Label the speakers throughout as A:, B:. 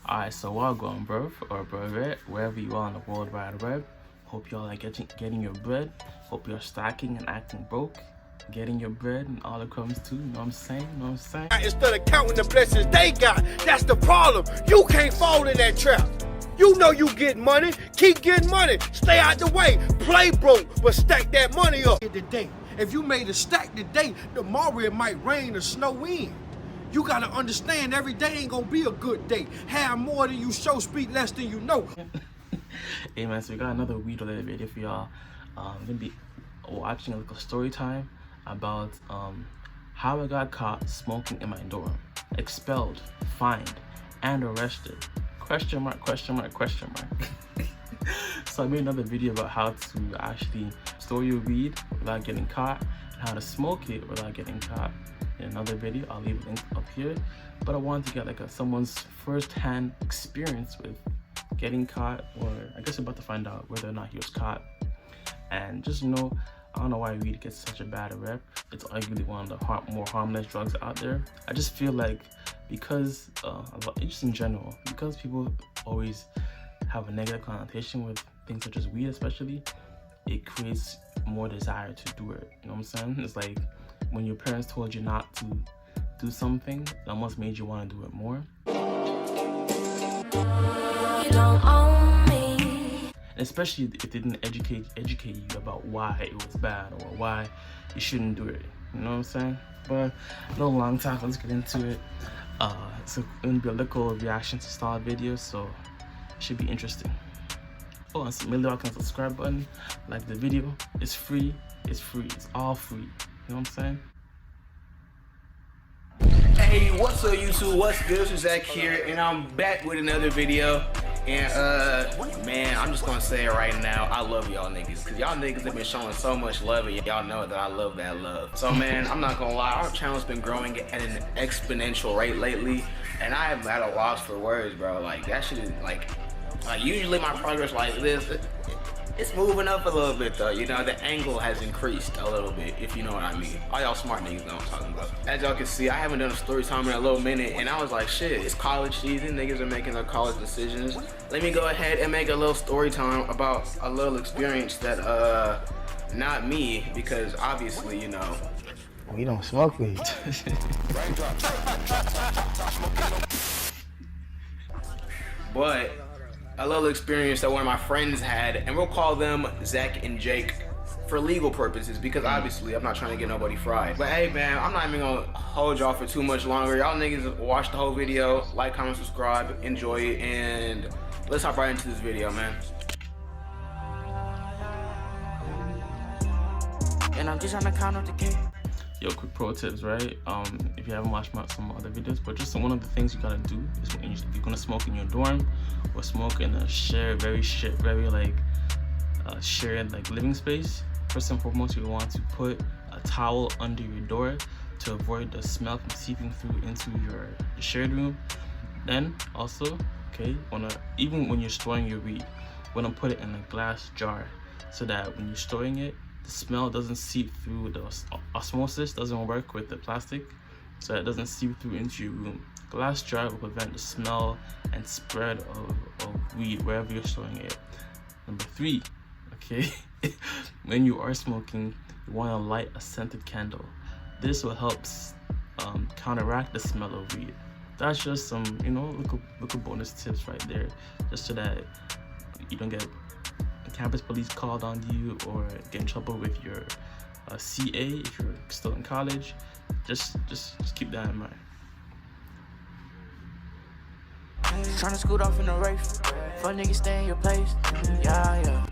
A: Alright, so welcome, bro, or brother, wherever you are on the world wide web. Hope y'all are getting your bread. Hope you're stacking and acting broke. Getting your bread and all it comes to, you know what I'm saying? You know what I'm saying?
B: Instead of counting the blessings they got, that's the problem. You can't fall in that trap. You know you get money, keep getting money, stay out the way, play broke, but stack that money up. Today, if you made a stack today, tomorrow it might rain or snow in. You gotta understand every day ain't gonna be a good day. Have more than you show, speak less than you know.
A: Hey man, so we got another weed related video for y'all. Gonna be watching a little story time about how I got caught smoking in my dorm, expelled, fined, and arrested. Question mark, question mark, question mark. So I made another video about how to actually store your weed without getting caught and how to smoke it without getting caught. In another video, I'll leave a link up here. But I wanted to get like someone's first-hand experience with getting caught, or I guess I'm about to find out whether or not he was caught. And just know, I don't know why weed gets such a bad rep. It's arguably one of the more harmless drugs out there. I just feel like because, just in general, because people always have a negative connotation with things such as weed especially, it creates more desire to do it. You know what I'm saying? It's like when your parents told you not to do something, it almost made you want to do it more. You don't own me. Especially if they didn't educate you about why it was bad or why you shouldn't do it. You know what I'm saying? But no long time, let's get into it. It's gonna be a little reaction to style video, so it should be interesting. Oh, and so like and subscribe button, like the video. It's free. It's free. It's all free. You know what I'm saying?
C: Hey, what's up YouTube? What's good? It's Zach here, and I'm back with another video. And man, I'm just gonna say it right now, I love y'all niggas, cause y'all niggas have been showing so much love, and y'all know that I love that love. So man, I'm not gonna lie, our channel's been growing at an exponential rate lately, and I am at a loss for words, bro. Like that shit is like usually my progress like this, it's moving up a little bit though, you know, the angle has increased a little bit, if you know what I mean. All y'all smart niggas know what I'm talking about. As y'all can see, I haven't done a story time in a little minute, and I was like, shit, it's college season, niggas are making their college decisions. Let me go ahead and make a little story time about a little experience that, not me, because obviously, you know,
D: we don't smoke weed.
C: But a little experience that one of my friends had, and we'll call them Zach and Jake for legal purposes, because obviously I'm not trying to get nobody fried. But hey man, I'm not even gonna hold y'all for too much longer. Y'all niggas watch the whole video, like, comment, subscribe, enjoy it, and let's hop right into this video, man.
E: And I'm just on the count of the K.
A: Yo, quick pro tips, right? If you haven't watched some other videos, but just one of the things you gotta do is when you're gonna smoke in your dorm or smoke in a shared living space. First and foremost, you want to put a towel under your door to avoid the smell from seeping through into your shared room. Then also, okay, even when you're storing your weed, wanna put it in a glass jar so that when you're storing it, the smell doesn't seep through. The osmosis doesn't work with the plastic, so it doesn't seep through into your room. Glass jar will prevent the smell and spread of weed wherever you're storing it. Number 3, okay, when you are smoking, you want to light a scented candle. This will help counteract the smell of weed. That's just some, you know, little bonus tips right there, just so that you don't get campus police called on you or get in trouble with your CA if you're still in college. Just keep that in mind.
E: Trying to scoot off in a race. Fuck niggas, stay in your place. Yeah.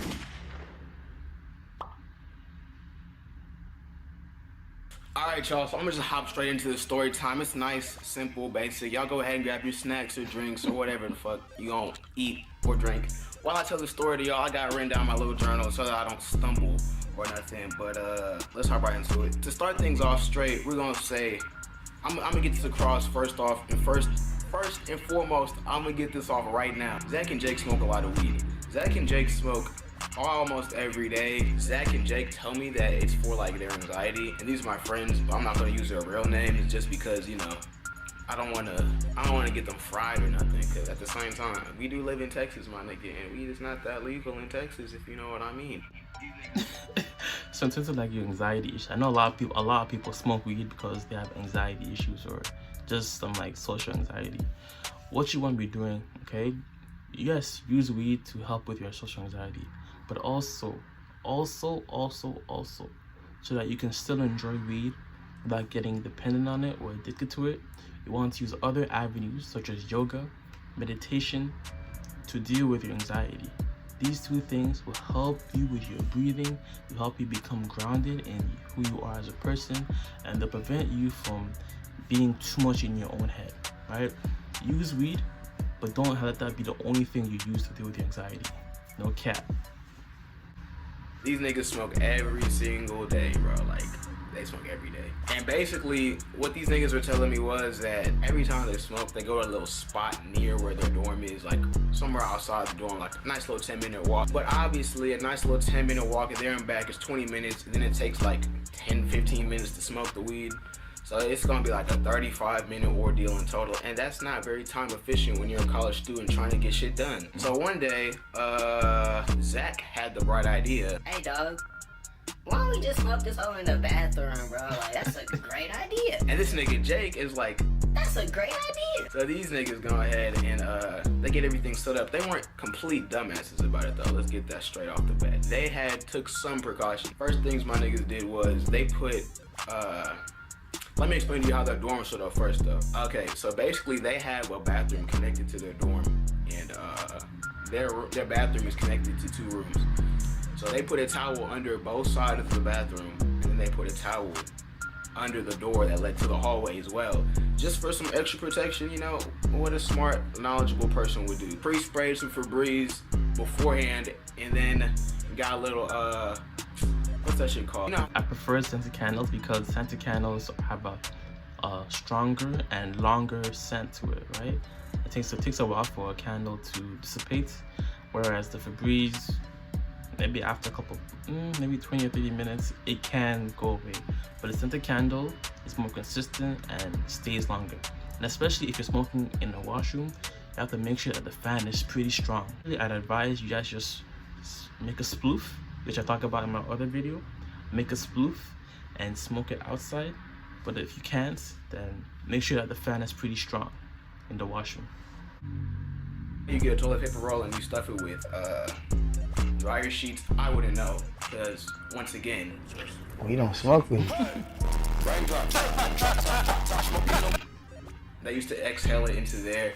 C: Alright y'all, so I'm gonna just hop straight into the story time. It's nice, simple, basic. Y'all go ahead and grab your snacks or drinks or whatever the fuck you gonna eat or drink. While I tell the story to y'all, I got written down my little journal so that I don't stumble or nothing, but let's hop right into it. To start things off straight, we're gonna say, I'm gonna get this across first off, and first and foremost, I'm gonna get this off right now. Zach and Jake smoke a lot of weed. Zach and Jake smoke almost every day. Zach and Jake tell me that it's for like their anxiety, and these are my friends, but I'm not gonna use their real names just because, you know, I don't wanna get them fried or nothing, because at the same time, we do live in Texas, my nigga, and weed is not that legal in Texas, if you know what I mean.
A: So in terms of like your anxiety issue, I know a lot of people smoke weed because they have anxiety issues or just some like social anxiety. What you want to be doing, okay? Yes, use weed to help with your social anxiety, but also, so that you can still enjoy weed without getting dependent on it or addicted to it, you want to use other avenues such as yoga, meditation to deal with your anxiety. These two things will help you with your breathing, will help you become grounded in who you are as a person, and they'll prevent you from being too much in your own head, right? Use weed, but don't let that be the only thing you use to deal with your anxiety. No cap.
C: These niggas smoke every single day, bro. Like, they smoke every day. And basically, what these niggas were telling me was that every time they smoke, they go to a little spot near where their dorm is, like somewhere outside the dorm, like a nice little 10-minute walk. But obviously, a nice little 10-minute walk there and back is 20 minutes. Then it takes like 10-15 minutes to smoke the weed. So it's gonna be like a 35-minute ordeal in total, and that's not very time efficient when you're a college student trying to get shit done. So one day, Zach had the bright idea.
F: Hey dog, why don't we just smoke this over in the bathroom, bro? Like, that's a great idea.
C: And this nigga Jake is like,
F: That's a great idea.
C: so these niggas go ahead and they get everything set up. They weren't complete dumbasses about it though. Let's get that straight off the bat. They took some precautions. First things my niggas did was they put let me explain to you how their dorm was set up first though. Okay, so basically they have a bathroom connected to their dorm, and their bathroom is connected to 2 rooms. So they put a towel under both sides of the bathroom, and then they put a towel under the door that led to the hallway as well, just for some extra protection, you know, what a smart, knowledgeable person would do. Pre-sprayed some Febreze beforehand, and then got a little what's that shit called? You know,
A: I prefer scented candles because scented candles have a stronger and longer scent to it, right? It takes a while for a candle to dissipate, whereas the Febreze, maybe after a couple, maybe 20 or 30 minutes, it can go away. But a scented candle is more consistent and stays longer. And especially if you're smoking in a washroom, you have to make sure that the fan is pretty strong. I'd advise you guys just make a sploof, which I talked about in my other video. Make a sploof and smoke it outside. But if you can't, then make sure that the fan is pretty strong in the washroom.
C: you get a toilet paper roll and you stuff it with dryer sheets. I wouldn't know, because once again,
D: We don't smoke weed.
C: they used to exhale it into there,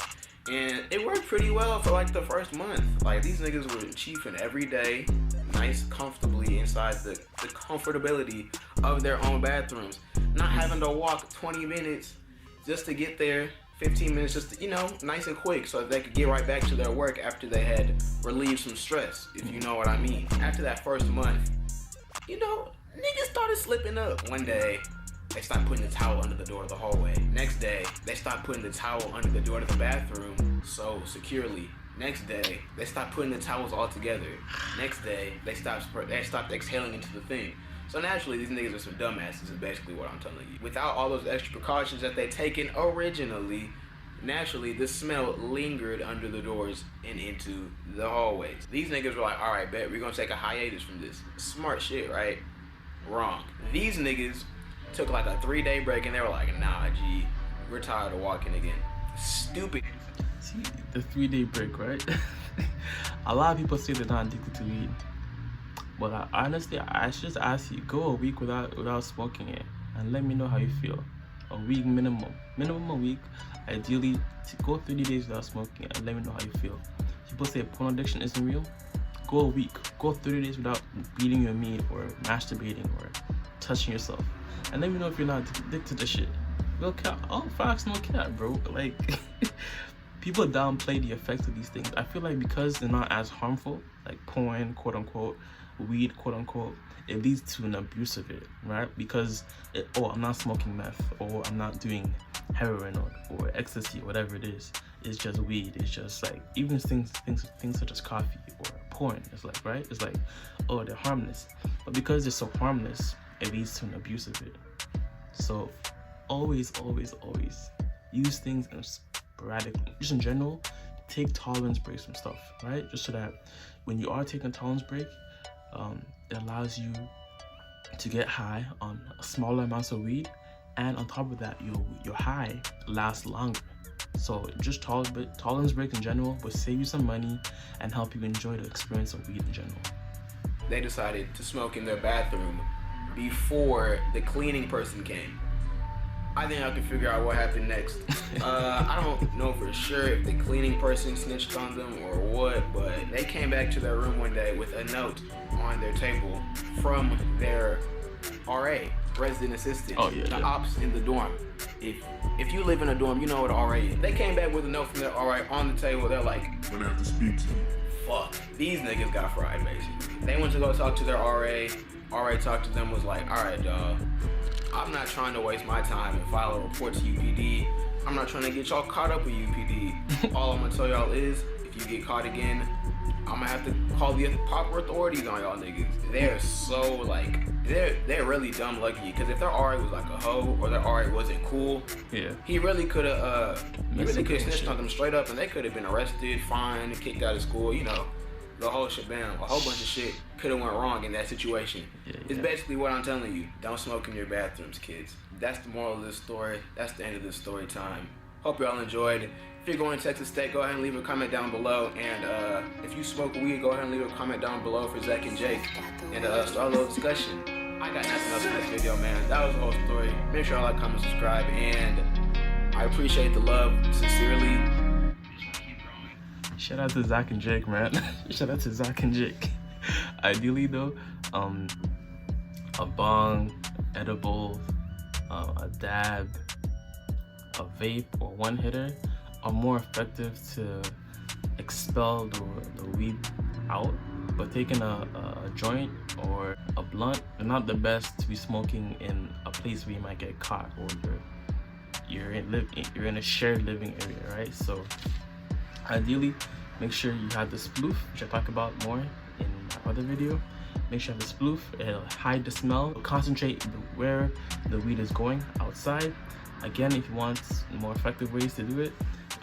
C: and it worked pretty well for like the first month. Like, these niggas were chiefing every day, nice, comfortably inside the comfortability of their own bathrooms, not having to walk 20 minutes just to get there, 15 minutes just to, you know, nice and quick, so that they could get right back to their work after they had relieved some stress, if you know what I mean. After that first month, you know, niggas started slipping up. One day, they stopped putting the towel under the door of the hallway. Next day, they stopped putting the towel under the door of the bathroom so securely. Next day, they stopped putting the towels all together. Next day, they stopped exhaling into the thing. So naturally, these niggas are some dumbasses, is basically what I'm telling you. Without all those extra precautions that they taken originally, naturally, the smell lingered under the doors and into the hallways. These niggas were like, all right, bet, we're gonna take a hiatus from this. Smart shit, right? Wrong. These niggas took like a 3-day break and they were like, nah, G, we're tired of walking again. Stupid.
A: See, the 3-day break, right? A lot of people say they're not addicted to weed. But honestly, I should just ask you, go a week without smoking it and let me know how you feel. A week minimum a week. Ideally, go 30 days without smoking it and let me know how you feel. People say porn addiction isn't real. Go a week. Go 30 days without beating your meat or masturbating or touching yourself. And let me know if you're not addicted to shit. Real cap. Oh, facts, no cap, bro. Like, people downplay the effects of these things. I feel like because they're not as harmful, like porn, quote unquote, weed, quote unquote, it leads to an abuse of it, right? Because I'm not smoking meth, or I'm not doing heroin or ecstasy, whatever it is. It's just weed. It's just like, even things such as coffee or porn. It's like, right? It's like, oh, they're harmless. But because they're so harmless, it leads to an abuse of it. So always use things in sporadically. Just in general, take tolerance breaks from stuff, right? Just so that when you are taking a tolerance break, it allows you to get high on smaller amounts of weed, and on top of that, your high lasts longer. So just tolerance break in general will save you some money and help you enjoy the experience of weed in general.
C: They decided to smoke in their bathroom before the cleaning person came. I think I can figure out what happened next. I don't know for sure if the cleaning person snitched on them or what, but they came back to their room one day with a note on their table from their RA, resident assistant, the ops in the dorm. If you live in a dorm, you know what an RA is. They came back with a note from their RA on the table. They're like,
G: I'm gonna have to speak to you.
C: Fuck, these niggas got fried, basically. They went to go talk to their RA. RA talked to them, was like, all right, dawg, I'm not trying to waste my time and file a report to UPD. I'm not trying to get y'all caught up with UPD. All I'm gonna tell y'all is, if you get caught again, I'm gonna have to call the proper authorities on y'all niggas. They're so like, they're really dumb lucky, because if their RA was like a hoe or their RA wasn't cool, he really could have snitched on them straight up, and they could have been arrested, fined, kicked out of school, you know, the whole shebang. A whole bunch of shit could have went wrong in that situation. It's basically what I'm telling you. Don't smoke in your bathrooms, kids. That's the moral of this story. That's the end of this story time. Hope y'all enjoyed. If you're going to Texas State, go ahead and leave a comment down below. And if you smoke weed, go ahead and leave a comment down below for Zach and Jake. And start a little discussion. I got nothing else in this video, man. That was the whole story. Make sure y'all like, comment, subscribe. And I appreciate the love. Sincerely.
A: Shout out to Zach and Jake, man. Shout out to Zach and Jake. Ideally though, a bong, edible, a dab, a vape, or one hitter are more effective to expel the weed out. But taking a joint or a blunt, they're not the best to be smoking in a place where you might get caught, or you're in a shared living area, right? So ideally, make sure you have the sploof, which I talk about more in my other video. Make sure you have the sploof. It'll hide the smell. Concentrate where the weed is going outside. Again, if you want more effective ways to do it,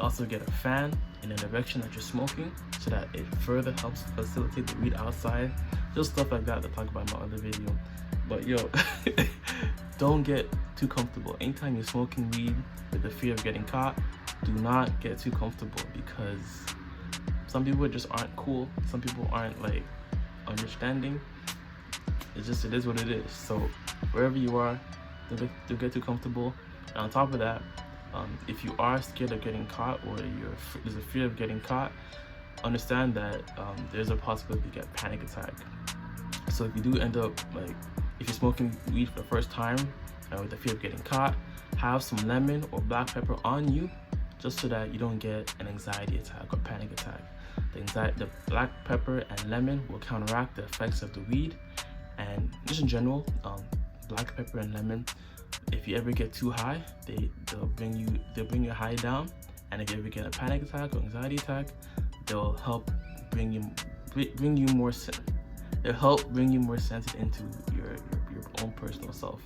A: also get a fan in the direction that you're smoking, so that it further helps facilitate the weed outside. Just stuff like that I talk about in my other video. But yo, don't get too comfortable. Anytime you're smoking weed with the fear of getting caught, do not get too comfortable, because some people just aren't cool. Some people aren't like understanding. It is what it is. So wherever you are, don't get too comfortable. And on top of that, if you are scared of getting caught, or there's a fear of getting caught, understand that there's a possibility to get panic attack. So if you do end up, like, if you're smoking weed for the first time and with the fear of getting caught, have some lemon or black pepper on you, just so that you don't get an anxiety attack or panic attack. The black pepper and lemon will counteract the effects of the weed. And just in general, black pepper and lemon, if you ever get too high, they'll bring your high down. And if you ever get a panic attack or anxiety attack, they'll help bring you more centered into your own personal self.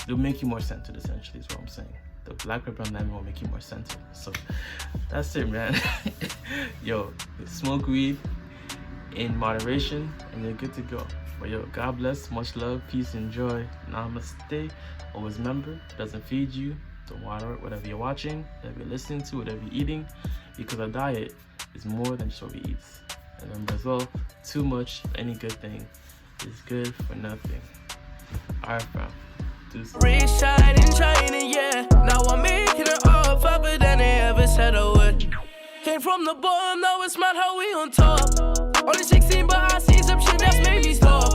A: They'll make you more centered, essentially, is what I'm saying. The black pepper and lemon will make you more centered. So that's it, man. Yo, smoke weed in moderation and you're good to go. But yo, God bless, much love, peace, and joy. Namaste. Always remember, it doesn't feed you, don't water it. Whatever you're watching, whatever you're listening to, whatever you're eating, because a diet is more than just what we eat. And remember as well, too much of any good thing is good for nothing. Alright, fam.
E: Rich side in China, yeah. Now I'm making it all farther than they ever said I would. Came from the bottom, now it's mad how we on top. Only 16, but I see some shit that's made me stop.